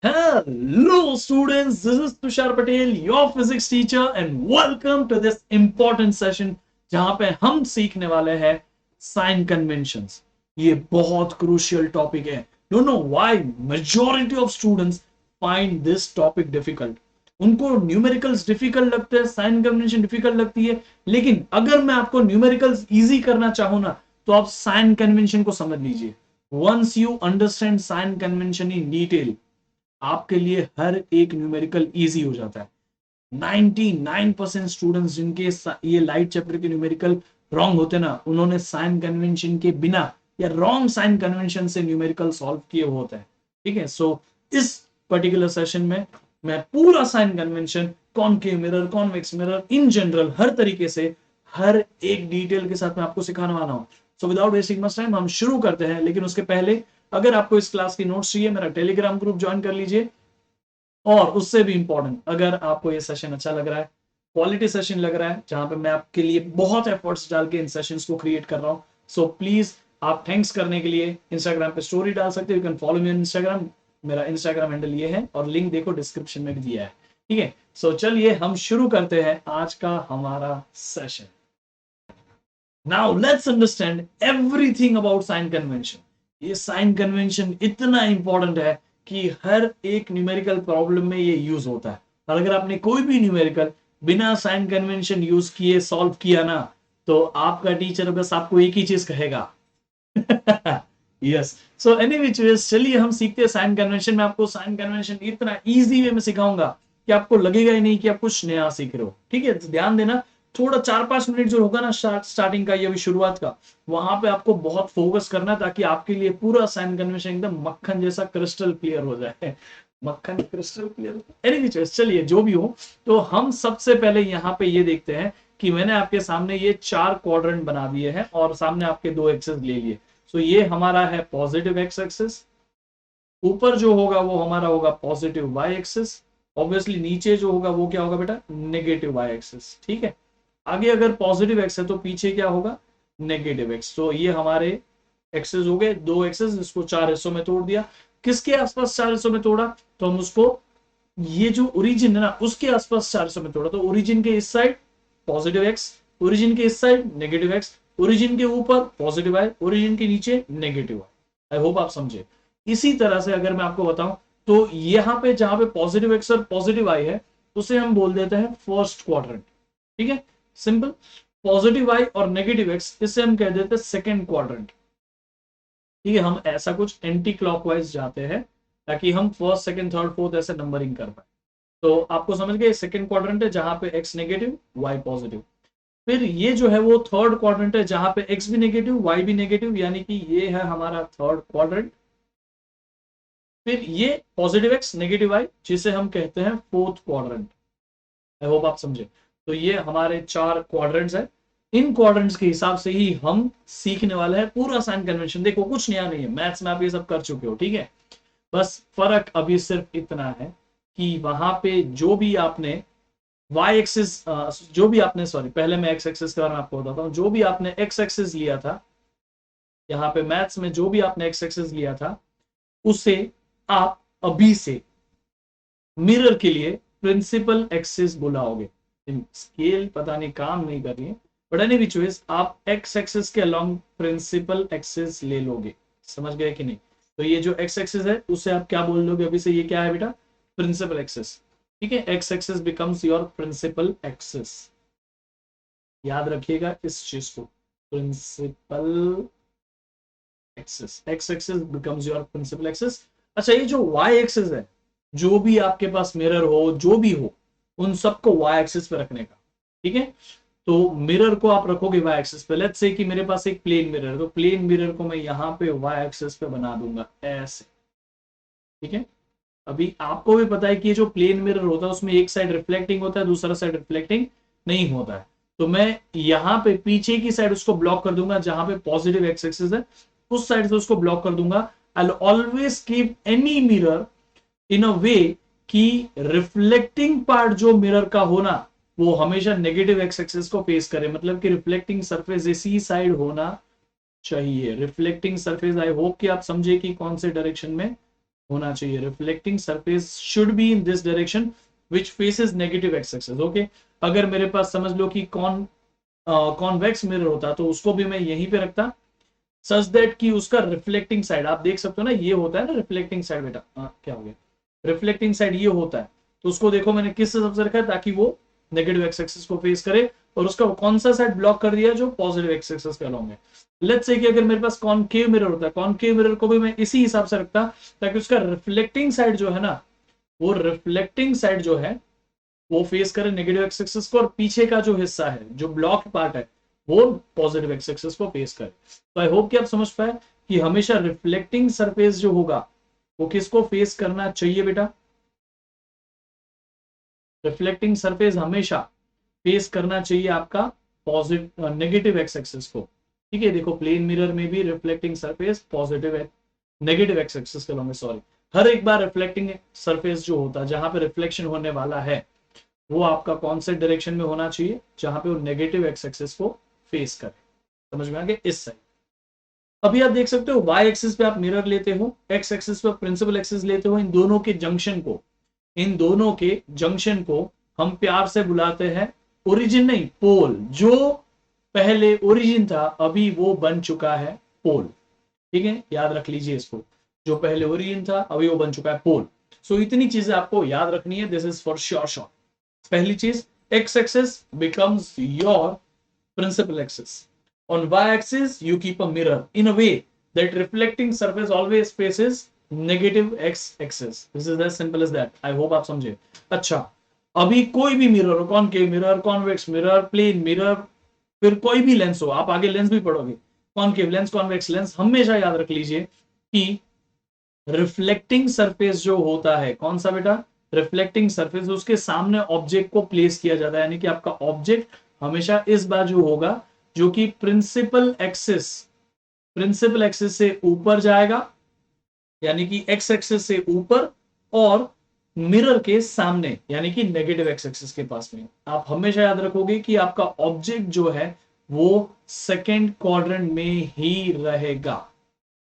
Hello students, this is Tushar Patel, your physics teacher and welcome to this important session जहां पे हम सीखने वाले हैं साइन कन्वेंशंस। ये बहुत क्रूशियल टॉपिक है। Don't know why majority of students find this topic difficult. उनको न्यूमेरिकल्स डिफिकल्ट लगते हैं, साइन कन्वेंशन डिफिकल्ट लगती है, लेकिन अगर मैं आपको न्यूमेरिकल्स इजी करना चाहूं ना तो आप साइन कन्वेंशन को समझ लीजिए। Once you understand sign convention in detail आपके लिए हर एक न्यूमेरिकल इजी हो जाता है। 99% स्टूडेंट्स जिनके ये लाइट चैप्टर के न्यूमेरिकल रॉन्ग होते ना, उन्होंने साइन कन्वेंशन के बिना या रॉन्ग साइन कन्वेंशन से न्यूमेरिकल सॉल्व किए होते हैं। ठीक है, सो इस पर्टिकुलर सेशन में मैं पूरा sign convention, concave mirror, convex mirror, in general हर तरीके से हर एक डिटेल के साथ मैं आपको सिखाने वाला हूं। So without wasting much time हम शुरू करते हैं, लेकिन उसके पहले अगर आपको इस क्लास की नोट्स चाहिए मेरा टेलीग्राम ग्रुप ज्वाइन कर लीजिए। और उससे भी इंपॉर्टेंट, अगर आपको ये सेशन अच्छा लग रहा है, क्वालिटी सेशन लग रहा है जहां पे मैं आपके लिए बहुत एफर्ट्स डाल के इन सेशंस को क्रिएट कर रहा हूं, सो प्लीज आप थैंक्स करने के लिए इंस्टाग्राम पे स्टोरी डाल सकते हो। You can follow me on Instagram. मेरा इंस्टाग्राम हैंडल ये है और लिंक देखो डिस्क्रिप्शन में भी दिया है। ठीक है, सो चलिए हम शुरू करते हैं आज का हमारा सेशन। Now let's understand everything about sign convention. ये साइन कन्वेंशन इतना इंपॉर्टेंट है कि हर एक न्यूमेरिकल प्रॉब्लम में ये यूज होता है। और अगर आपने कोई भी न्यूमेरिकल बिना साइन कन्वेंशन यूज किए सॉल्व किया ना, तो आपका टीचर बस आपको एक ही चीज कहेगा। यस, सो एनीवेज चलिए हम सीखते हैं साइन कन्वेंशन में। आपको साइन कन्वेंशन इतना इजी वे में सिखाऊंगा कि आपको लगेगा ही नहीं कि आप कुछ नया सीख रहे हो। ठीक है, तो ध्यान देना, थोड़ा 4-5 मिनट जो होगा ना स्टार्टिंग का या शुरुआत का, वहां पे आपको बहुत फोकस करना है ताकि आपके लिए पूरा साइन कन्वेंशन एकदम मक्खन जैसा क्रिस्टल क्लियर हो जाए। मक्खन क्रिस्टल क्लियर, एनीवेज चलिए जो भी हो। तो हम सबसे पहले यहाँ पे ये देखते हैं कि मैंने आपके सामने ये 4 क्वाड्रेंट बना दिए हैं और सामने आपके 2 एक्सेस ले लिए। सो ये हमारा है पॉजिटिव एक्स एक्सिस, ऊपर जो होगा वो हमारा होगा पॉजिटिव वाई एक्सिस, ऑब्वियसली नीचे जो होगा वो क्या होगा बेटा, नेगेटिव वाई एक्सिस। ठीक है, आगे अगर पॉजिटिव एक्स है तो पीछे क्या होगा, नेगेटिव एक्स। तो ये हमारे एक्सेस हो गए, 2 एक्सेस, इसको 4 हिस्सों में तोड़ दिया। किसके आसपास 4 हिस्सों में तोड़ा, तो हम उसको, ये जो ओरिजिन है ना उसके आसपास 4 हिस्सों में तोड़ा। तो ओरिजिन के इस साइड पॉजिटिव एक्स, ओरिजिन के इस साइड नेगेटिव एक्स, ओरिजिन के ऊपर पॉजिटिव आई, ओरिजिन के नीचे नेगेटिव आई। आई होप आप समझे। इसी तरह से अगर मैं आपको बताऊं तो यहां पे जहां पे पॉजिटिव एक्स और पॉजिटिव आई है उसे हम बोल देते हैं फर्स्ट क्वाड्रेंट। ठीक है, सिंपल। पॉजिटिव आई और नेगेटिव एक्स इसे हम कह देते हैं सेकेंड क्वाड्रेंट। ठीक है, हम ऐसा कुछ एंटी क्लॉकवाइज जाते हैं ताकि हम फर्स्ट सेकंड थर्ड फोर्थ ऐसे नंबरिंग कर पाए। तो आपको समझ गए, सेकंड क्वाड्रेंट है जहां पे एक्स नेगेटिव वाई पॉजिटिव। फिर ये जो है वो थर्ड क्वाड्रेंट है जहां पे एक्स भी नेगेटिव वाई भी नेगेटिव, यानी कि ये है हमारा थर्ड क्वाड्रेंट। फिर ये पॉजिटिव एक्स नेगेटिव वाई जिसे हम कहते हैं फोर्थ क्वाड्रेंट। आई होप आप समझे। तो ये हमारे 4 क्वाड्रेंट्स है। इन क्वाड्रेंट्स के हिसाब से ही हम सीखने वाले हैं पूरा साइन कन्वेंशन। देखो कुछ नया नहीं है, मैथ्स में आप ये सब कर चुके हो। ठीक है, बस फर्क अभी सिर्फ इतना है कि वहां पे जो भी आपने वाई एक्सिस, जो भी आपने, सॉरी पहले मैं एक्स एक्सिस के बारे में आपको बताता हूँ। जो भी आपने एक्स एक्सिस लिया था, यहाँ पे मैथ्स में जो भी आपने एक्स एक्सिस लिया था उसे आप अभी से मिरर के लिए प्रिंसिपल एक्सिस बुलाओगे। स्केल पता नहीं काम नहीं कर रही है, बट एनी विच वेज आप एक्स एक्सिस के अलोंग प्रिंसिपल एक्सिस ले लोगे। समझ गए कि नहीं। तो ये जो एक्स एक्सिस है उसे आप क्या बोल दोगे अभी से, ये क्या है बेटा, प्रिंसिपल एक्सिस। ठीक है, X axis becomes your principal axis. याद रखिएगा इस चीज को, principal axis, X axis becomes your principal axis. अच्छा, ये जो वाई एक्सिस है, जो भी आपके पास मिरर हो जो भी हो उन सबको वाई एक्सिस पे रखने का। ठीक है, तो मिरर को आप रखोगे वाई एक्सिस पे। लेट्स से कि मेरे पास एक प्लेन मिरर है, तो प्लेन मिरर को मैं यहाँ पे वाई एक्सिस पे बना दूंगा ऐसे। ठीक है, अभी आपको भी पता है कि ये जो प्लेन मिरर होता है उसमें एक साइड रिफ्लेक्टिंग होता है, दूसरा साइड रिफ्लेक्टिंग नहीं होता है। तो मैं यहाँ पे पीछे की साइड उसको ब्लॉक कर दूंगा, जहां पे पॉजिटिव एक्स एक्सिस है उस साइड से उसको ब्लॉक कर दूंगा। I always keep any mirror इन अ वे कि रिफ्लेक्टिंग पार्ट जो मिरर का होना वो हमेशा नेगेटिव एक्स एक्सिस को फेस करे, मतलब कि रिफ्लेक्टिंग सरफेस इसी साइड होना चाहिए। रिफ्लेक्टिंग सरफेस, आई होप कि आप समझे कि कौन से डायरेक्शन में होना चाहिए। Reflecting surface should be in this direction which faces negative X axis. Okay, अगर मेरे पास समझ लो कि कॉन्वेक्स मिरर होता तो उसको भी मैं यहीं पे रखता, सच दैट कि उसका रिफ्लेक्टिंग साइड आप देख सकते हो ना, ये होता है ना रिफ्लेक्टिंग साइड। बेटा क्या हो गया, रिफ्लेक्टिंग साइड ये होता है। तो उसको देखो मैंने किस हिसाब से रखा है, ताकि वो नेगेटिव एक्स एक्सिस को फेस करे, और उसका कौन सा साइड ब्लॉक कर दिया, जो पॉजिटिव एक्स एक्सिस के अलोंग है। लेट्स से कि अगर मेरे पास कॉनकेव मिरर होता है, कॉनकेव मिरर को भी मैं इसी हिसाब से रखता, ताकि उसका रिफ्लेक्टिंग साइड जो है ना, वो रिफ्लेक्टिंग साइड जो है वो फेस करे नेगेटिव एक्स एक्सिस को, और पीछे का जो हिस्सा है, जो ब्लॉक पार्ट है, वो पॉजिटिव एक्स एक्सिस को फेस करे। तो आई होप कि आप समझ पाए कि हमेशा रिफ्लेक्टिंग सरफेस जो होगा वो किसको फेस करना चाहिए बेटा, रिफ्लेक्टिंग सरफेस हमेशा फेस करना चाहिए आपका पॉजिटिव नेगेटिव एक्स एक्सिस को। ठीक है, देखो प्लेन मिरर में भी रिफ्लेक्टिंग सरफेस पॉजिटिव है, नेगेटिव एक्स एक्सिस के लॉन्ग, सॉरी, हर एक बार रिफ्लेक्टिंग सरफेस जो होता है, जहां पे रिफ्लेक्शन होने वाला है, वो आपका कौन से डायरेक्शन में होना चाहिए, जहां पे वो नेगेटिव एक्स एक्सिस को फेस करे। समझ में आ गया, इस साइड। अभी आप देख सकते हो वाई एक्सिस पे आप मिरर लेते हो, एक्स एक्सिस पे प्रिंसिपल एक्सिस लेते हो, इन दोनों के जंक्शन को, इन दोनों के जंक्शन को हम प्यार से बुलाते हैं ओरिजिन, नहीं पोल। जो पहले ओरिजिन था अभी वो बन चुका है पोल। ठीक है, याद रख लीजिए इसको, जो पहले ओरिजिन था अभी वो बन चुका है पोल। सो इतनी चीजें आपको याद रखनी है, this is for sure sure. पहली चीज, x axis becomes your principal axis. On y-axis, you keep a mirror in a way that reflecting surface always faces negative x-axis. This is as simple as that. I hope आप समझे। अच्छा, अभी कोई भी mirror हो, concave mirror, convex mirror, plane mirror, फिर कोई भी लेंस हो, आप आगे लेंस भी पढ़ोगे, कॉनकेव लेंस, कॉन्वेक्स लेंस, हमेशा याद रख लीजिए कि रिफ्लेक्टिंग सरफेस जो होता है, कौन सा बेटा, रिफ्लेक्टिंग सरफेस, उसके सामने ऑब्जेक्ट को प्लेस किया जाता है, यानी कि आपका ऑब्जेक्ट हमेशा इस बाजू होगा, जो कि प्रिंसिपल एक्सिस से ऊपर जाएगा, यानी कि एक्स एक्सिस से ऊपर, और मिरर के सामने, यानी कि नेगेटिव एक्स एक्सिस के पास में। आप हमेशा याद रखोगे कि आपका ऑब्जेक्ट जो है वो सेकेंड क्वाड्रेंट में ही रहेगा।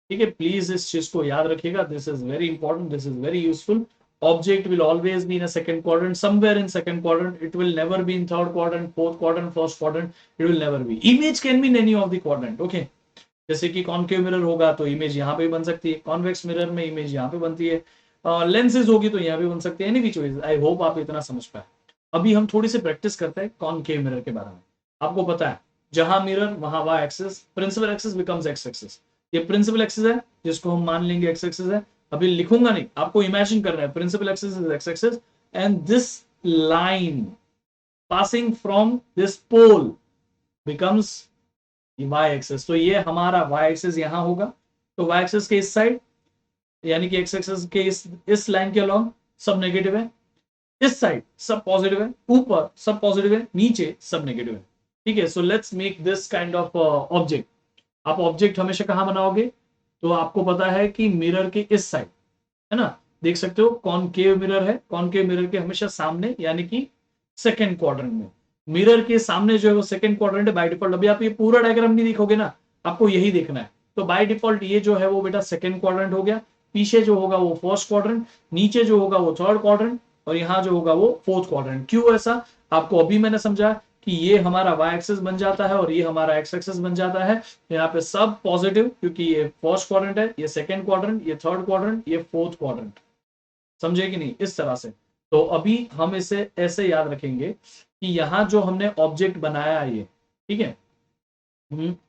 ठीक है, प्लीज इस चीज को याद रखिएगा, this is very important, this is very useful. Object will always be in a second quadrant, somewhere in second quadrant. It will never be in third quadrant, fourth quadrant, first quadrant. It will never be. Image can be in any of the quadrant. Okay. जैसे कि concave mirror होगा तो image यहाँ पे बन सकती है, convex mirror में इमेज यहाँ पे बनती है, लेंसेज होगी तो यहाँ पे बन सकती है, एनी भी चॉइस। आई होप आप इतना समझ पाए। अभी हम थोड़ी सी प्रैक्टिस करते हैं कॉनकेव मिरर के बारे में। आपको पता है जहां मिरर वहां Y axis, principal axis becomes X axis. ये प्रिंसिपल एक्सिस है जिसको हम मान लेंगे एक्स एक्सिस है। अभी लिखूंगा नहीं, आपको इमेजिन करना है, principal axis is X axis and this line passing from this pole becomes Y axis. तो ये हमारा वाई एक्सिस यहां होगा, तो वाई एक्सिस के इस साइड, यानी कि एक्स एक्सिस के इस लाइन के अलोंग सब नेगेटिव है, इस साइड सब पॉजिटिव है, ऊपर सब पॉजिटिव है, नीचे सब नेगेटिव है। ठीक है, so let's make this kind of object. आप ऑब्जेक्ट हमेशा कहां बनाओगे, तो आपको पता है कि मिरर के इस साइड, है ना, देख सकते हो कॉनकेव मिरर है, कॉनकेव मिरर के हमेशा सामने, यानी कि सेकंड क्वाड्रेंट में। मिरर के सामने जो है वो सेकंड क्वाड्रेंट है बाय डिफॉल्ट। अभी आप ये पूरा डायग्राम नहीं देखोगे ना, आपको यही देखना है। तो बाय डिफॉल्ट ये जो है वो बेटा सेकंड क्वाड्रेंट हो गया, पीछे जो होगा वो फर्स्ट क्वाड्रेंट, नीचे जो होगा वो थर्ड क्वाड्रेंट, और यहाँ जो होगा वो फोर्थ क्वाड्रेंट। क्यों ऐसा, आपको अभी मैंने समझा कि ये हमारा वाई एक्सिस बन जाता है और ये हमारा एक्स एक्सिस बन जाता है। यहाँ पे सब पॉजिटिव, क्योंकि ये फर्स्ट क्वाड्रेंट है, ये सेकंड क्वाड्रेंट, ये थर्ड क्वाड्रेंट, ये फोर्थ क्वाड्रेंट। समझे कि नहीं, इस तरह से। तो अभी हम इसे ऐसे याद रखेंगे कि यहां जो हमने ऑब्जेक्ट बनाया है ये, ठीक है,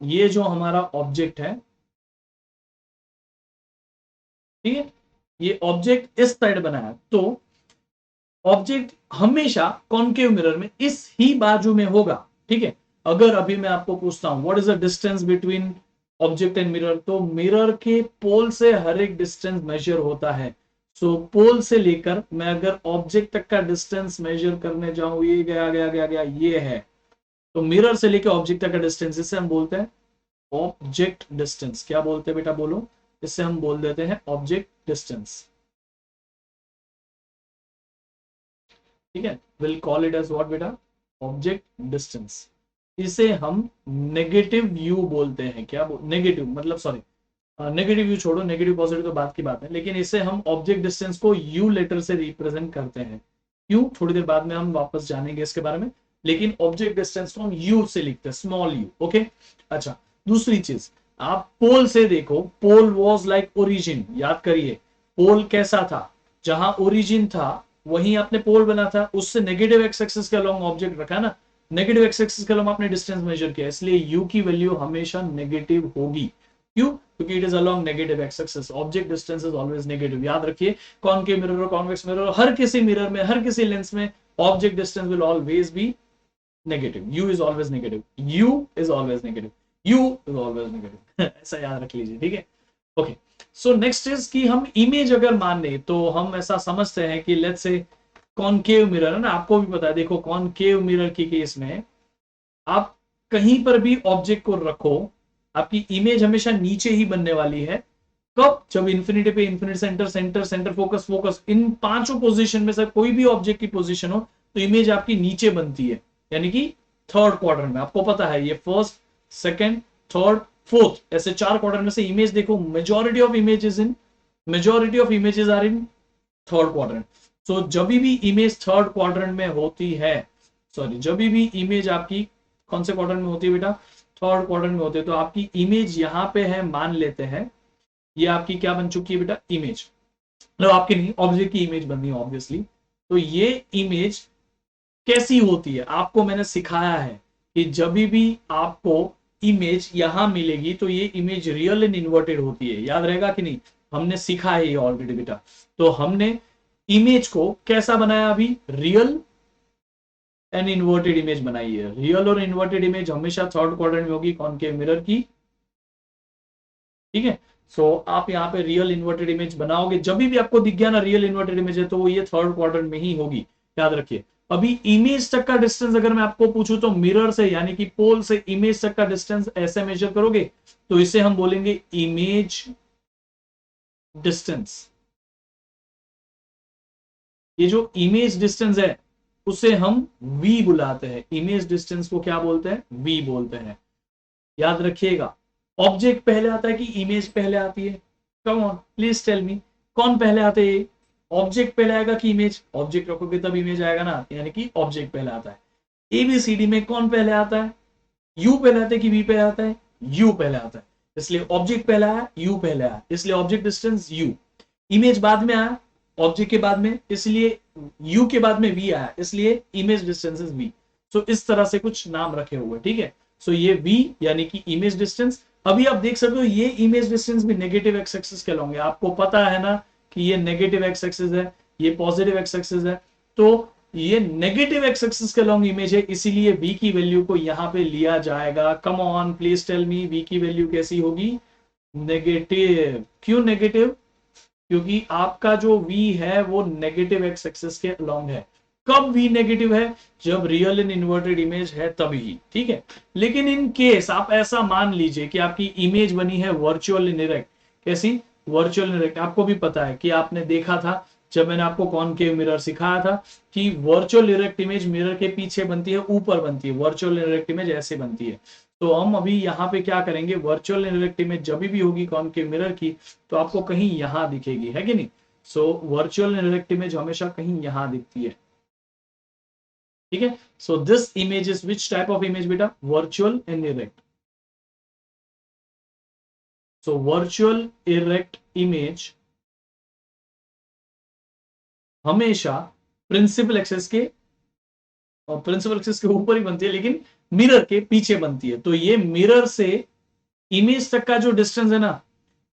ये जो हमारा ऑब्जेक्ट है, ठीक है, ये ऑब्जेक्ट इस साइड बनाया, तो ऑब्जेक्ट हमेशा कॉनकेव मिरर में इस ही बाजू में होगा। ठीक है, अगर अभी मैं आपको पूछता हूं what is the distance between object and mirror, तो मिरर के पोल से हर एक डिस्टेंस मेजर होता है। सो पोल से लेकर मैं अगर ऑब्जेक्ट तक का डिस्टेंस मेजर करने जाऊं, ये गया गया गया गया, ये है, तो मिरर से लेकर ऑब्जेक्ट तक का डिस्टेंस, इसे हम बोलते हैं ऑब्जेक्ट डिस्टेंस। क्या बोलते हैं बेटा, बोलो, इससे हम बोल देते हैं ऑब्जेक्ट डिस्टेंस। ठीक है, will call it as what बेटा, ऑब्जेक्ट डिस्टेंस। इसे हम नेगेटिव यू बोलते हैं। क्या नेगेटिव मतलब, सॉरी, नेगेटिव यू छोड़ो, नेगेटिव पॉजिटिव तो बात की बात है, लेकिन इसे हम ऑब्जेक्ट डिस्टेंस को यू लेटर से रिप्रेजेंट करते हैं। क्यों, थोड़ी देर बाद में हम वापस जानेंगे इसके बारे में, लेकिन ऑब्जेक्ट डिस्टेंस को हम यू से लिखते हैं, स्मॉल यू। ओके, अच्छा दूसरी चीज, आप पोल से देखो, पोल वॉज लाइक ओरिजिन, याद करिए पोल कैसा था, जहां ओरिजिन था वहीं आपने पोल बना था, उससे नेगेटिव एक्स एक्सिस के अलोंग ऑब्जेक्ट रखा ना, नेगेटिव एक्स एक्सिस के अलोंग आपने डिस्टेंस मेजर किया, इसलिए यू की वैल्यू हमेशा नेगेटिव होगी। क्यों, क्योंकि it is along negative X axis, object distance is always negative. याद रखिए कॉनकेव मिरर और कॉन्वेक्स मिरर, हर किसी मिरर में, हर किसी लेंस में object distance will always be negative, u is always negative, u is always negative, u is always negative ऐसा याद रख लीजिए, ठीक है। ओके, सो नेक्स्ट इज कि हम इमेज अगर मान ले तो हम ऐसा समझते हैं कि लेट्स से कॉनकेव मिरर है ना, आपको भी पता है, देखो कॉनकेव मिरर की केस में आप कहीं पर भी ऑब्जेक्ट को रखो, आपकी इमेज हमेशा नीचे ही बनने वाली है। कब, जब इन्फिनिटी पे infinity, centre centre centre, focus focus, इन पांचों पोजीशन में से कोई भी ऑब्जेक्ट की पोजीशन हो तो इमेज आपकी नीचे बनती है, यानी कि थर्ड क्वार्टर में। आपको पता है ये फर्स्ट, सेकंड, थर्ड, फोर्थ, ऐसे चार क्वार्टर में से इमेज देखो, majority of images are in third quadrant. सो जब भी इमेज थर्ड क्वाड्रेंट में होती है, सॉरी जब भी इमेज आपकी कौन से क्वाड्रेंट में होती है बेटा, थर्ड क्वाड्रेंट में होती है, तो आपकी इमेज यहां पे है, मान लेते हैं ये आपकी क्या बन चुकी है बेटा, इमेज, मतलब आपकी नहीं, ऑब्जेक्ट की इमेज बननी है ऑब्वियसली। तो ये इमेज कैसी होती है, आपको मैंने सिखाया है कि जब भी आपको इमेज यहां मिलेगी तो ये इमेज रियल एंड इन्वर्टेड होती है, याद रहेगा कि नहीं, हमने सीखा है ये ऑलरेडी बेटा। तो हमने इमेज को कैसा बनाया अभी, रियल एंड इन्वर्टेड इमेज बनाई है। रियल और इन्वर्टेड इमेज हमेशा थर्ड क्वाड्रेंट में होगी कॉनकेव मिरर की, ठीक है। सो आप यहाँ पे रियल इन्वर्टेड इमेज बनाओगे, जब भी आपको दिख गया ना रियल इन्वर्टेड इमेज है, तो वो ये थर्ड क्वाड्रेंट में ही होगी, याद रखिए। अभी इमेज तक का डिस्टेंस अगर मैं आपको पूछूं तो मिरर से, यानी कि पोल से इमेज तक का डिस्टेंस ऐसे मेजर करोगे तो इसे हम बोलेंगे इमेज डिस्टेंस। ये जो इमेज डिस्टेंस है उसे हम v बुलाते हैं, इमेज डिस्टेंस को क्या बोलते हैं, v बोलते हैं, याद रखिएगा। ऑब्जेक्ट पहले आता है कि इमेज पहले आती है, come on please tell me, कौन पहले आते हैं, ऑब्जेक्ट पहले आएगा कि इमेज, ऑब्जेक्ट रखोगे तब इमेज आएगा ना, यानी कि ऑब्जेक्ट पहले आता है। एबीसीडी में कौन पहले आता है, यू पहले आता है कि वी पहले आता है, यू पहले आता है, इसलिए ऑब्जेक्ट पहले आया, यू पहले आया, इसलिए ऑब्जेक्ट डिस्टेंस यू। इमेज बाद में आया ऑब्जेक्ट के बाद में, इसलिए यू के बाद में वी आया, इसलिए इमेज डिस्टेंस इज वी। सो इस तरह से कुछ नाम रखे हुए, ठीक है। सो ये वी यानी कि इमेज डिस्टेंस। अभी आप देख सकते हो ये इमेज डिस्टेंस भी नेगेटिव एक्स एक्सिस के होंगे, आपको पता है ना कि ये नेगेटिव एक्स एक्सिस है, ये पॉजिटिव एक्स एक्सिस है, तो ये नेगेटिव एक्स एक्सिस के लॉन्ग इमेज है, इसीलिए v की वैल्यू को यहां पे लिया जाएगा। Come on please tell me, v की वैल्यू कैसी होगी, नेगेटिव। क्यों नेगेटिव, क्योंकि आपका जो v है वो नेगेटिव एक्स एक्सिस के अलोंग है। कब v नेगेटिव है, जब रियल एंड इन्वर्टेड इमेज है तभी, ठीक है। लेकिन इन केस आप ऐसा मान लीजिए कि आपकी इमेज बनी है वर्चुअल इनडायरेक्ट, कैसी, वर्चुअल इनडायरेक्ट। आपको भी पता है कि आपने देखा था जब मैंने आपको कॉनकेव मिरर सिखाया था कि वर्चुअल इरेक्ट इमेज मिरर के पीछे बनती है, ऊपर बनती है, वर्चुअल इरेक्ट इमेज ऐसे बनती है। तो हम अभी यहाँ पे क्या करेंगे, वर्चुअल इरेक्ट इमेज जब भी होगी कॉनकेव मिरर की तो आपको कहीं यहां दिखेगी, है कि नहीं। सो वर्चुअल इरेक्ट इमेज हमेशा कहीं यहां दिखती है, ठीक है। So this image is which type of image बेटा, virtual and erect. So virtual erect image हमेशा प्रिंसिपल एक्सेस के ऊपर ही बनती है, लेकिन मिरर के पीछे बनती है। तो ये मिरर से इमेज तक का जो डिस्टेंस है ना,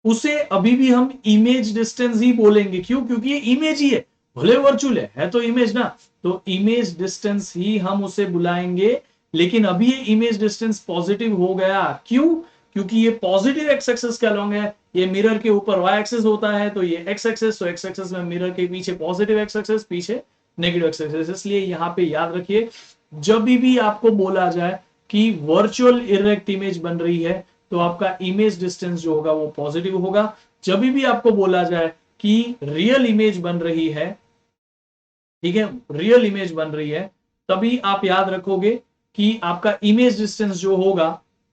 उसे अभी भी हम इमेज डिस्टेंस ही बोलेंगे। क्यों, क्योंकि ये इमेज ही है, भले वर्चुअल है तो इमेज ना, तो इमेज डिस्टेंस ही हम उसे बुलाएंगे। लेकिन अभी ये इमेज डिस्टेंस पॉजिटिव हो गया, क्यों, क्योंकि ये पॉजिटिव एक्स एक्सिस के अलोंग है, ये मिरर के ऊपर वाई एक्सिस होता है, तो ये एक्स एक्सिस, तो एक्स एक्सिस में मिरर के पीछे पॉजिटिव एक्स एक्सिस, पीछे नेगेटिव एक्स एक्सिस। इसलिए यहां पे याद रखिए, जब भी आपको बोला जाए कि वर्चुअल इरेक्ट इमेज बन रही है तो आपका इमेज डिस्टेंस जो होगा वो पॉजिटिव होगा। जब भी आपको बोला जाए कि रियल इमेज बन रही है, ठीक है, रियल इमेज बन रही है, तभी आप याद रखोगे कि आपका इमेज डिस्टेंस जो होगा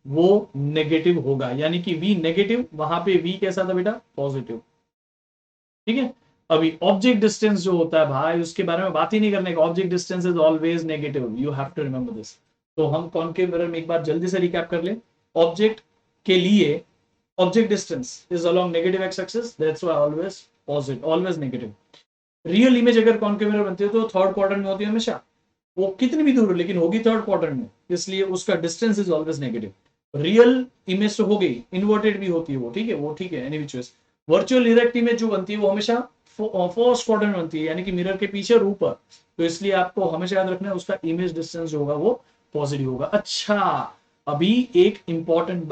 वो नेगेटिव होगा, यानी कि v नेगेटिव, वहां पे v कैसा था बेटा, पॉजिटिव। ठीक है, अभी ऑब्जेक्ट डिस्टेंस जो होता है भाई, उसके बारे में बात ही नहीं करने का, object distance is always negative, you have to remember this. तो हम कॉनकेव मिरर में एक बार जल्दी से रिकैप कर ले। ऑब्जेक्ट के लिए object distance is along negative X axis, that's why always positive, always negative. Real image अगर कॉनकेव मिरर बनती है तो थर्ड क्वाड्रेंट में होती है हमेशा, वो कितनी भी दूर हो लेकिन होगी थर्ड क्वाड्रेंट में, इसलिए उसका distance is always negative. Real image तो हो गई, इन्वर्टेड भी होती है वो, ठीक है, वो ठीक है, any which ways. Virtual erect image जो बनती है वो हमेशा फर्स्ट क्वाड्रेंट बनती है, यानी कि मिरर के पीछे और ऊपर, तो इसलिए आपको हमेशा याद रखना है उसका इमेज डिस्टेंस जो होगा वो पॉजिटिव होगा। अच्छा, अभी एक इंपॉर्टेंट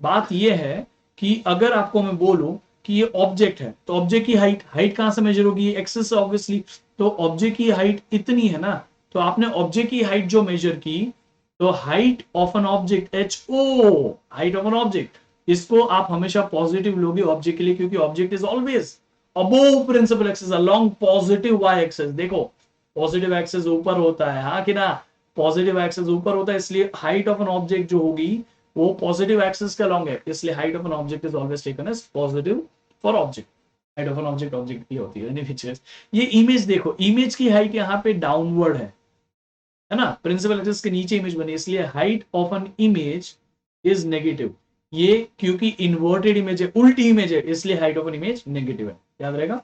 बात ये है कि अगर आपको मैं बोलूं कि ये ऑब्जेक्ट है, तो ऑब्जेक्ट की हाइट कहां से मेजर होगी, एक्सिस ऑब्वियसली, तो ऑब्जेक्ट की हाइट इतनी है ना, तो आपने ऑब्जेक्ट की हाइट जो मेजर की, तो height of an object, HO, height of an object, इसको आप हमेशा पॉजिटिव लोगे ऑब्जेक्ट के लिए, क्योंकि object is always above principal axis along positive Y axis. देखो पॉजिटिव एक्सिस ऊपर होता है, हाँ कि ना, पॉजिटिव एक्सिस ऊपर होता है, इसलिए हाइट ऑफ एन ऑब्जेक्ट जो होगी वो पॉजिटिव एक्सिस के अलोंग है, इसलिए height of an object is always taken as positive for object. Height of an object की होती है। ये इमेज देखो, इमेज की हाइट यहाँ पे डाउनवर्ड है ना, प्रिंसिपल एक्सिस के नीचे इमेज बनी, इसलिए height of an image is negative. ये क्योंकि इन्वर्टेड इमेज है, उल्टी इमेज है, इसलिए height of an image negative है, याद रहेगा।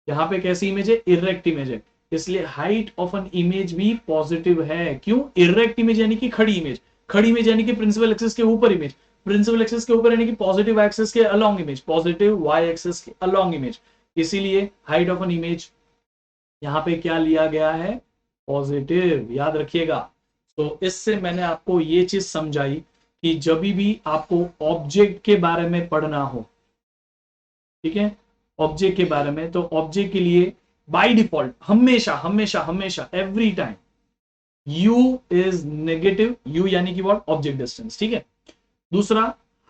यहाँ पे कैसी इमेज है, इरेक्ट इमेज है, इसलिए हाइट ऑफ एन इमेज भी पॉजिटिव है। क्यों, इरेक्ट इमेज यानी कि खड़ी इमेज, खड़ी इमेज यानी कि प्रिंसिपल एक्सिस के ऊपर इमेज, प्रिंसिपल एक्सिस के ऊपर यानी कि पॉजिटिव एक्सिस के along image, positive Y axis के अलोंग इमेज, इसीलिए हाइट ऑफ एन इमेज यहां पे क्या लिया गया है, पॉजिटिव, याद रखिएगा। तो इससे मैंने आपको ये चीज समझाई कि जब भी आपको ऑब्जेक्ट के बारे में पढ़ना हो, ठीक है, ऑब्जेक्ट के बारे में, तो ऑब्जेक्ट के लिए बाय डिफॉल्ट हमेशा हमेशा हमेशा every time u is negative, u यानी कि व्हाट, ऑब्जेक्ट डिस्टेंस, ठीक है। दूसरा,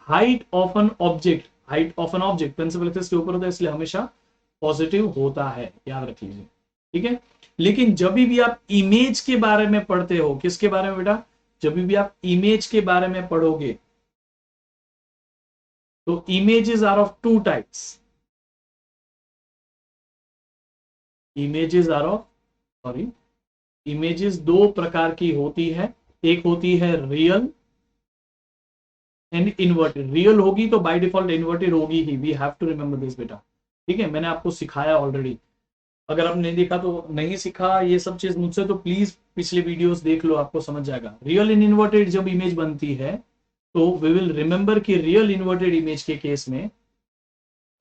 height of an object, height of an object principal axis के ऊपर होता है, इसलिए हमेशा पॉजिटिव होता है, याद रख लीजिए, ठीक है। लेकिन जब भी आप इमेज के बारे में पढ़ते हो, किसके बारे में बेटा, जब भी आप इमेज के बारे में पढ़ोगे, तो images are of two types, images are of, sorry, images दो प्रकार की होती है, एक होती है रियल एंड इन्वर्टेड। रियल होगी तो बाय डिफॉल्ट इन्वर्टेड होगी ही, we have to remember this बेटा, ठीक है, मैंने आपको सिखाया ऑलरेडी। अगर आपने नहीं देखा तो नहीं सीखा ये सब चीज मुझसे, तो प्लीज पिछले वीडियोस देख लो, आपको समझ जाएगा। रियल एंड इन्वर्टेड जब इमेज बनती है, तो वी विल रिमेंबर कि रियल इन्वर्टेड इमेज के केस में,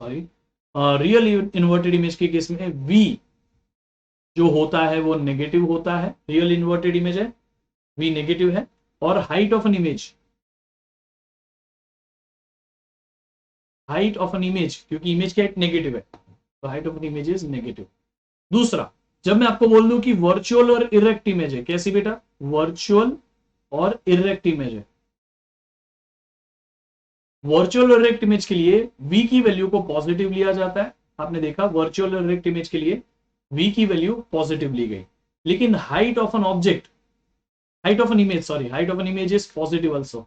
सॉरी, रियल इन्वर्टेड इमेज के केस में v जो होता है वो नेगेटिव होता है, रियल इन्वर्टेड इमेज है, v नेगेटिव है, और height of an image, height of an image, क्योंकि इमेज की हाइट नेगेटिव है, तो height of an image is negative. दूसरा, जब मैं आपको बोल दूं कि वर्चुअल और इरेक्ट इमेज है, कैसी बेटा, वर्चुअल और इरेक्ट इमेज है, वर्चुअल और इरेक्ट इमेज के लिए v की वैल्यू को पॉजिटिव लिया जाता है, आपने देखा वर्चुअल और इरेक्ट इमेज के लिए v की वैल्यू पॉजिटिव ली गई। लेकिन height of an object, height of an image, sorry, height of an image is positive also.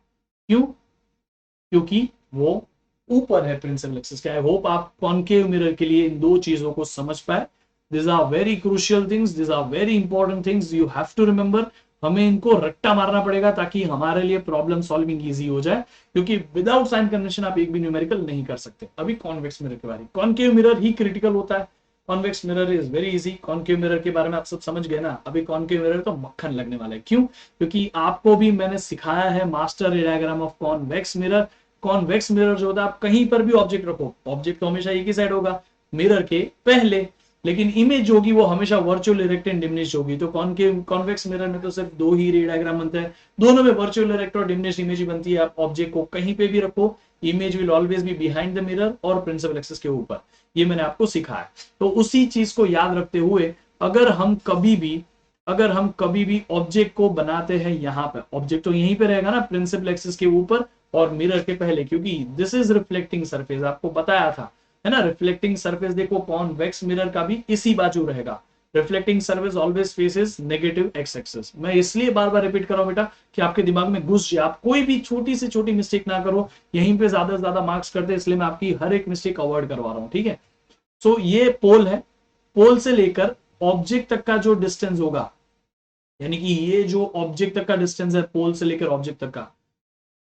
क्यों, क्योंकि वो ऊपर है प्रिंसिपल एक्सिस के। आई होप आप कॉनकेव मिरर के लिए इन दो चीजों को समझ पाए। This are very crucial things, this are very important things, you have to remember. हमें इनको रट्टा मारना पड़ेगा ताकि हमारे लिए प्रॉब्लम सॉल्विंग इजी हो जाए, क्योंकि विदाउट साइन कन्वेंशन आप एक भी न्यूमेरिकल नहीं कर सकते। अभी कॉन्वेक्स मिरर के बारे में, कॉनकेव मिरर ही क्रिटिकल होता है, convex mirror is very easy. Concave mirror के बारे में आप सब समझ गए ना, अभी कॉनकेव मिरर तो मक्खन लगने वाला है। क्यों, क्योंकि आपको भी मैंने सिखाया है master diagram of convex mirror. Convex mirror जो होता है, आप कहीं पर भी ऑब्जेक्ट रखो, ऑब्जेक्ट तो हमेशा एक ही साइड होगा मिरर के पहले, लेकिन इमेज होगी वो हमेशा वर्चुअल इरेक्ट एंड डिमिनिश्ड होगी। तो कॉन्वेक्स मिरर में तो सिर्फ दो ही रे डायग्राम बनते हैं, दोनों में वर्चुअल इरेक्ट और डिमिनिश्ड इमेज ही बनती है। आप ऑब्जेक्ट को कहीं पे भी रखो, image will always be behind the mirror और प्रिंसिपल एक्सिस के ऊपर, ये मैंने आपको सिखाया। तो उसी चीज को याद रखते हुए अगर हम कभी भी ऑब्जेक्ट को बनाते हैं, यहाँ पर ऑब्जेक्ट तो यहीं पे रहेगा ना, प्रिंसिपल एक्सिस के ऊपर और मिरर के पहले, क्योंकि दिस इज रिफ्लेक्टिंग सरफेस, आपको बताया था है ना, रिफ्लेक्टिंग सरफेस। देखो कॉन्वेक्स मिरर का भी इसी बाजू रहेगा, reflecting surface always faces negative X axis. मैं इसलिए बार बार रिपीट कर रहा हूं बेटा कि आपके दिमाग में घुस जाए, आप कोई भी छोटी से छोटी मिस्टेक ना करो, यहीं पे ज्यादा से ज्यादा मार्क्स करते हैं, इसलिए मैं आपकी हर एक मिस्टेक अवॉइड करवा रहा हूं, ठीक है। सो ये पोल है, पोल से लेकर ऑब्जेक्ट तक का जो डिस्टेंस होगा, यानी कि ये जो ऑब्जेक्ट तक का डिस्टेंस है पोल से लेकर ऑब्जेक्ट तक का,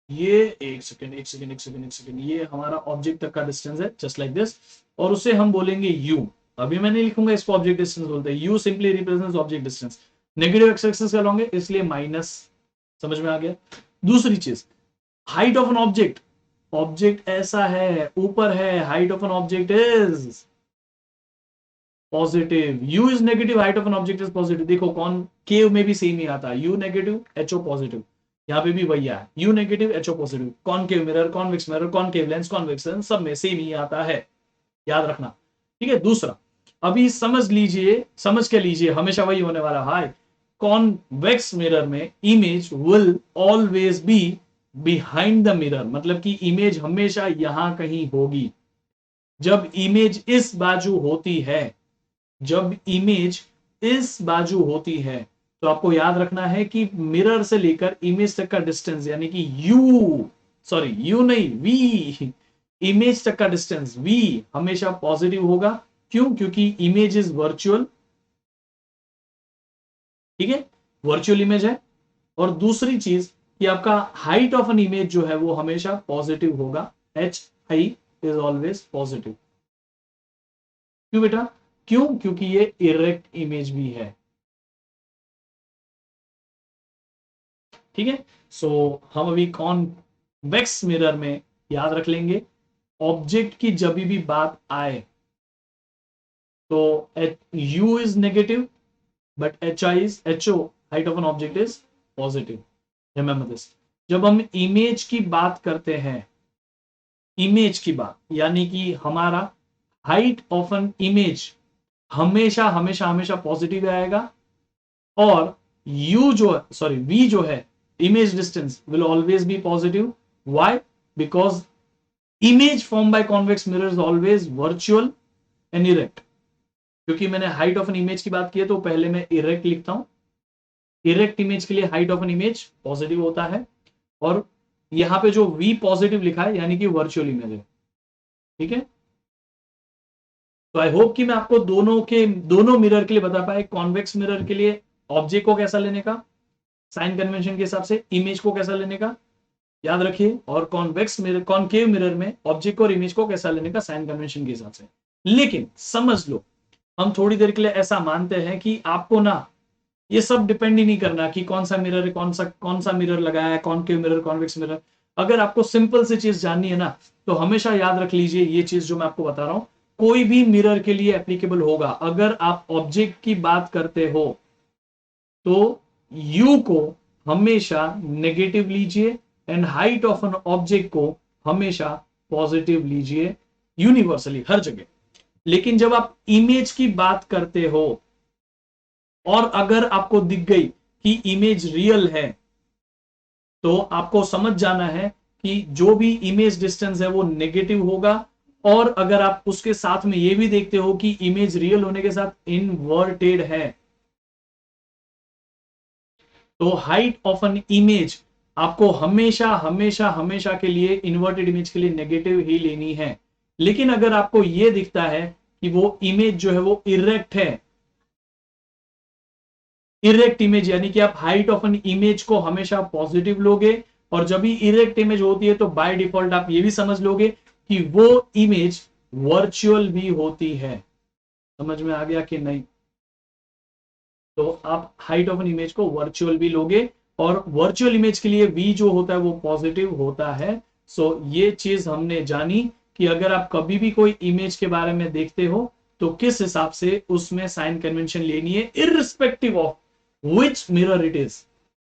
ये एक सेकेंड एक सेकेंड एक सेकेंड एक सेकेंड, ये हमारा ऑब्जेक्ट तक का डिस्टेंस है जस्ट लाइक दिस, और उसे हम बोलेंगे यू। अभी मैं नहीं लिखूंगा इसको ऑब्जेक्ट डिस्टेंस बोलते हैं, U simply represents object distance, negative X axis का लॉन्ग है इसलिए माइनस। समझ में आ गया। दूसरी चीज, height of an object, object ऐसा है ऊपर है, height of an object is positive, U is negative, height of an object is positive. देखो कौन केव में भी सेम ही आता है, U negative H O positive, यहाँ पे भी वही है, U negative H O positive, concave mirror, convex mirror, concave lens, convex lens, सब में सेम ही आता है, याद रखना, ठीक है। दूसरा, अभी समझ लीजिए, समझ के लीजिए, हमेशा वही होने वाला, हाई कॉन्वेक्स मिरर में image will always be behind the mirror, मतलब कि इमेज हमेशा यहां कहीं होगी। जब इमेज इस बाजू होती है, जब इमेज इस बाजू होती है, तो आपको याद रखना है कि मिरर से लेकर इमेज तक का डिस्टेंस, यानी कि यू, सॉरी यू नहीं, वी, इमेज तक का डिस्टेंस वी हमेशा पॉजिटिव होगा। क्यों? क्योंकि इमेज इज वर्चुअल, ठीक है, वर्चुअल इमेज है। और दूसरी चीज कि आपका हाइट ऑफ एन इमेज जो है वो हमेशा पॉजिटिव होगा, H I is always positive. क्यों बेटा? क्यों? क्योंकि ये इरेक्ट इमेज भी है, ठीक है। सो हम अभी कॉन्वेक्स मिरर में याद रख लेंगे, ऑब्जेक्ट की जब भी बात आए तो U is negative but H I is, H O height of an object is positive. Remember this. जब हम इमेज की बात करते हैं, इमेज की बात यानी कि हमारा हाइट ऑफ एन इमेज हमेशा हमेशा हमेशा पॉजिटिव आएगा, और u जो है, सॉरी v जो है, image distance will always be positive. Why? Because image form by convex mirror is always virtual and erect. क्योंकि मैंने हाइट ऑफ एन इमेज की बात की है तो पहले मैं इरेक्ट लिखता हूं, इरेक्ट इमेज के लिए height of an image positive होता है, और यहां पे जो v पॉजिटिव लिखा है यानी कि वर्चुअल इमेज है, ठीक है। तो आई होप कि मैं आपको दोनों मिरर के लिए बता पाया, कॉन्वेक्स मिरर के लिए ऑब्जेक्ट को कैसा लेने का साइन कन्वेंशन के हिसाब से, इमेज को कैसा लेने का याद रखिए, और कॉन्वेक्स मिरर, कॉनकेव मिरर में ऑब्जेक्ट और इमेज को कैसा लेने का साइन कन्वेंशन के हिसाब से। लेकिन समझ लो, हम थोड़ी देर के लिए ऐसा मानते हैं कि आपको ना ये सब डिपेंड ही नहीं करना कि कौन सा मिरर है, कौन सा मिरर लगाया है, कॉनकेव मिरर, कॉन्वेक्स मिरर। अगर आपको सिंपल सी चीज जाननी है ना, तो हमेशा याद रख लीजिए ये चीज जो मैं आपको बता रहा हूं, कोई भी मिरर के लिए एप्लीकेबल होगा। अगर आप ऑब्जेक्ट की बात करते हो तो u को हमेशा नेगेटिव लीजिए and height of an object को हमेशा पॉजिटिव लीजिए, यूनिवर्सली हर जगह। लेकिन जब आप इमेज की बात करते हो और अगर आपको दिख गई कि इमेज रियल है, तो आपको समझ जाना है कि जो भी इमेज डिस्टेंस है वो नेगेटिव होगा। और अगर आप उसके साथ में ये भी देखते हो कि इमेज रियल होने के साथ इनवर्टेड है, तो हाइट ऑफ एन इमेज आपको हमेशा हमेशा हमेशा के लिए इन्वर्टेड इमेज के लिए नेगेटिव ही लेनी है। लेकिन अगर आपको यह दिखता है कि वो इमेज जो है वो इरेक्ट है, इरेक्ट इमेज यानी कि आप हाइट ऑफ एन इमेज को हमेशा पॉजिटिव लोगे, और जब भी इरेक्ट इमेज होती है तो बाय डिफॉल्ट आप ये भी समझ लोगे कि वो इमेज वर्चुअल भी होती है। समझ में आ गया कि नहीं? तो आप हाइट ऑफ एन इमेज को वर्चुअल भी लोगे, और वर्चुअल इमेज के लिए v जो होता है वो पॉजिटिव होता है। सो ये चीज हमने जानी कि अगर आप कभी भी कोई इमेज के बारे में देखते हो तो किस हिसाब से उसमें साइन कन्वेंशन लेनी है, irrespective of which mirror it is,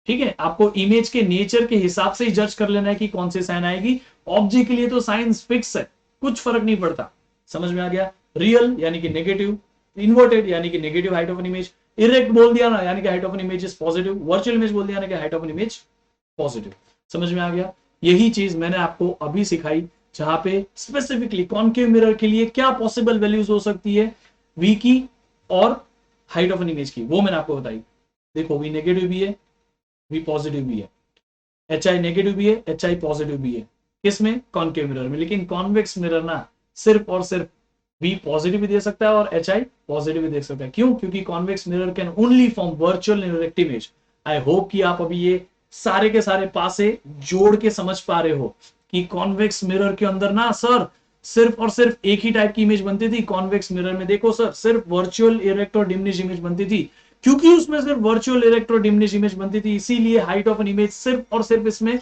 ठीक है। आपको इमेज के नेचर के हिसाब से ही जज कर लेना है कि कौन से साइन आएगी। ऑब्जेक्ट के लिए तो साइंस फिक्स है, कुछ फर्क नहीं पड़ता। समझ में आ गया? रियल यानी कि नेगेटिव, इन्वर्टेड यानी कि negative height of an image, erect बोल दिया ना यानी कि height of an image is positive, virtual image बोल दिया ना कि height of an image positive. समझ में आ गया? यही चीज मैंने आपको अभी सिखाई, जहां पे स्पेसिफिकली कॉनकेव मिरर के लिए क्या पॉसिबल वैल्यूज हो सकती है v की और हाइट ऑफ एन इमेज की, वो मैंने आपको बताई। देखो वी नेगेटिव भी है, वी पॉजिटिव भी है, एच आई नेगेटिव भी है, एच आई पॉजिटिव भी है, किसमें, कॉनकेव मिरर में। लेकिन कॉन्वेक्स मिरर ना सिर्फ और सिर्फ वी पॉजिटिव भी दे सकता है और एच आई पॉजिटिव भी दे सकता है। क्यों? क्योंकि convex mirror can only form virtual indirect image. I hope कि आप अभी ये सारे के सारे पासे जोड़ के समझ पा रहे हो कि कॉन्वेक्स मिरर के अंदर ना सर सिर्फ और सिर्फ एक ही टाइप की इमेज बनती थी। कॉन्वेक्स मिरर में देखो सर सिर्फ वर्चुअल इरेक्ट और डिमिनिश इमेज बनती थी, क्योंकि उसमें सिर्फ वर्चुअल इरेक्ट और डिमिनिश इमेज बनती थी, इसीलिए हाइट ऑफ एन इमेज सिर्फ और सिर्फ इसमें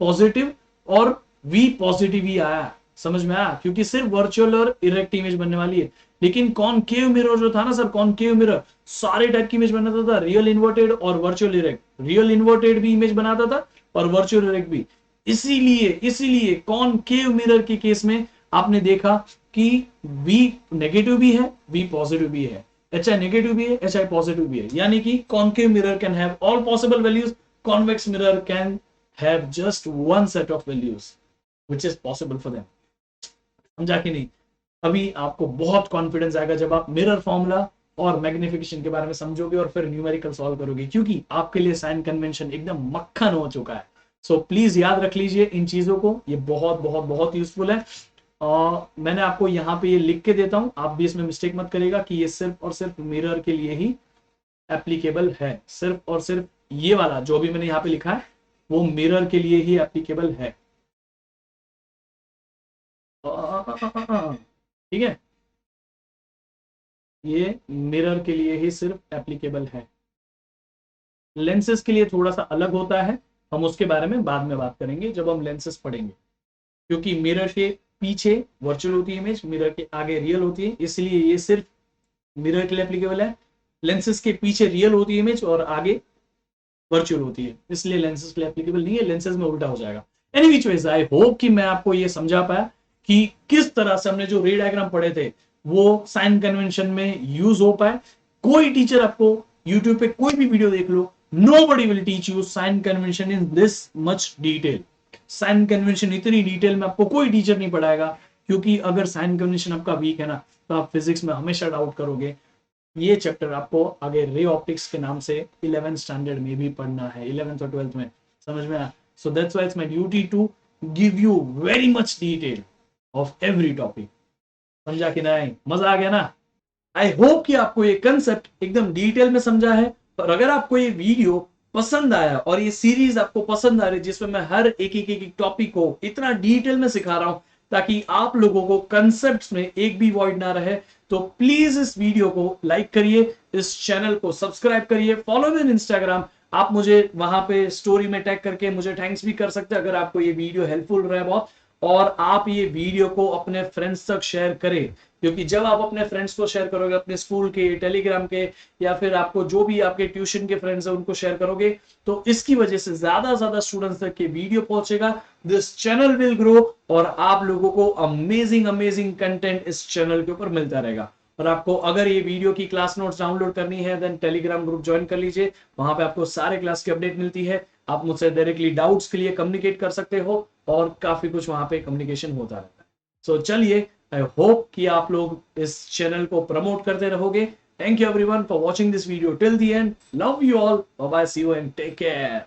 पॉजिटिव और वी पॉजिटिव ही आया। समझ में आया? क्योंकि सिर्फ वर्चुअल और इरेक्ट इमेज बनने वाली है। लेकिन कॉनकेव मिरर जो था ना सर, कॉनकेव मिरर सारे टाइप की इमेज बनाता था, रियल इन्वर्टेड और वर्चुअल इरेक्ट। रियल इन्वर्टेड भी इमेज बनाता था और वर्चुअल इरेक्ट भी। इसीलिए कॉनकेव मिरर के केस में आपने देखा कि वी नेगेटिव भी है, वी पॉजिटिव भी है, एच आई नेगेटिव भी है, एच आई पॉजिटिव भी है। यानी कि concave mirror can have all possible values, convex mirror can have just one set of values which is possible for them। समझा कि नहीं? अभी आपको बहुत कॉन्फिडेंस आएगा जब आप मिरर फॉर्मूला और मैग्निफिकेशन के बारे में समझोगे और फिर न्यूमेरिकल सॉल्व करोगे, क्योंकि आपके लिए साइन कन्वेंशन एकदम मक्खन हो चुका है। सो प्लीज याद रख लीजिए इन चीजों को, ये बहुत बहुत बहुत यूजफुल है। मैंने आपको यहाँ पे ये लिख के देता हूं, आप भी इसमें मिस्टेक मत करिएगा कि ये सिर्फ और सिर्फ मिरर के लिए ही एप्लीकेबल है। सिर्फ और सिर्फ ये वाला जो भी मैंने यहाँ पे लिखा है वो मिरर के लिए ही एप्लीकेबल है। ठीक है, ये मिरर के लिए ही सिर्फ एप्लीकेबल है। लेंसेज के लिए थोड़ा सा अलग होता है, हम उसके बारे में बाद में बात करेंगे जब हम लेंसेज पढ़ेंगे। क्योंकि मिरर के पीछे वर्चुअल होती है इमेज, मिरर के आगे रियल होती है, इसलिए ये सिर्फ मिरर के लिए एप्लीकेबल है। लेंसेज के पीछे रियल होती है इमेज और आगे वर्चुअल होती है, इसलिए लेंसेज के लिए एप्लीकेबल नहीं है। लेंसेज में उल्टा हो जाएगा। Any which ways I hope कि मैं आपको ये समझा पाया कि किस तरह से हमने जो रे डायग्राम पढ़े थे वो साइन कन्वेंशन में यूज हो पाए। कोई टीचर आपको यूट्यूब पे कोई भी वीडियो देख लो, nobody will teach you sign convention in this much detail। Sign convention इतनी डिटेल में आपको कोई टीचर नहीं पढ़ाएगा, क्योंकि अगर साइन कन्वेंशन आपका वीक है ना तो आप फिजिक्स में हमेशा डाउट करोगे। ये चैप्टर आपको आगे रे ऑप्टिक्स के नाम से 11th स्टैंडर्ड में भी पढ़ना है, 11th और 12th में। समझ में आया? So that's why it's my duty to give you very much detail of every topic. समझा कि नहीं? मजा आ गया ना? आई होप कि आपको ये कंसेप्ट एकदम डिटेल में समझा है। और अगर आपको ये वीडियो पसंद आया और ये सीरीज आपको पसंद आ रही है जिसमें मैं हर एक टॉपिक को इतना डिटेल में सिखा रहा हूं ताकि आप लोगों को कंसेप्ट्स में एक भी वॉइड ना रहे, तो प्लीज इस वीडियो को लाइक करिए, इस चैनल को सब्सक्राइब करिए, फॉलो मी इन इंस्टाग्राम। आप मुझे वहां पे स्टोरी में टैग करके मुझे थैंक्स भी कर सकते हैं अगर आपको ये वीडियो हेल्पफुल रहे बहुत। और आप ये वीडियो को अपने फ्रेंड्स तक शेयर करें, क्योंकि जब आप अपने फ्रेंड्स को शेयर करोगे, अपने स्कूल के, टेलीग्राम के, या फिर आपको जो भी आपके ट्यूशन के फ्रेंड्स हैं उनको शेयर करोगे, तो इसकी वजह से ज्यादा स्टूडेंट्स तक के वीडियो पहुंचेगा, दिस चैनल विल ग्रो और आप लोगों को अमेजिंग कंटेंट इस चैनल के ऊपर मिलता रहेगा। और आपको अगर ये वीडियो की क्लास नोट्स डाउनलोड करनी है देन टेलीग्राम ग्रुप ज्वाइन कर लीजिए, वहां पे आपको सारे क्लास की अपडेट मिलती है। आप मुझसे डायरेक्टली डाउट्स के लिए कम्युनिकेट कर सकते हो और काफी कुछ वहां पे कम्युनिकेशन होता रहता है। सो चलिए, आई होप कि आप लोग इस चैनल को प्रमोट करते रहोगे। Thank you everyone for watching this video till the end. Love you all, bye bye, see you and take care.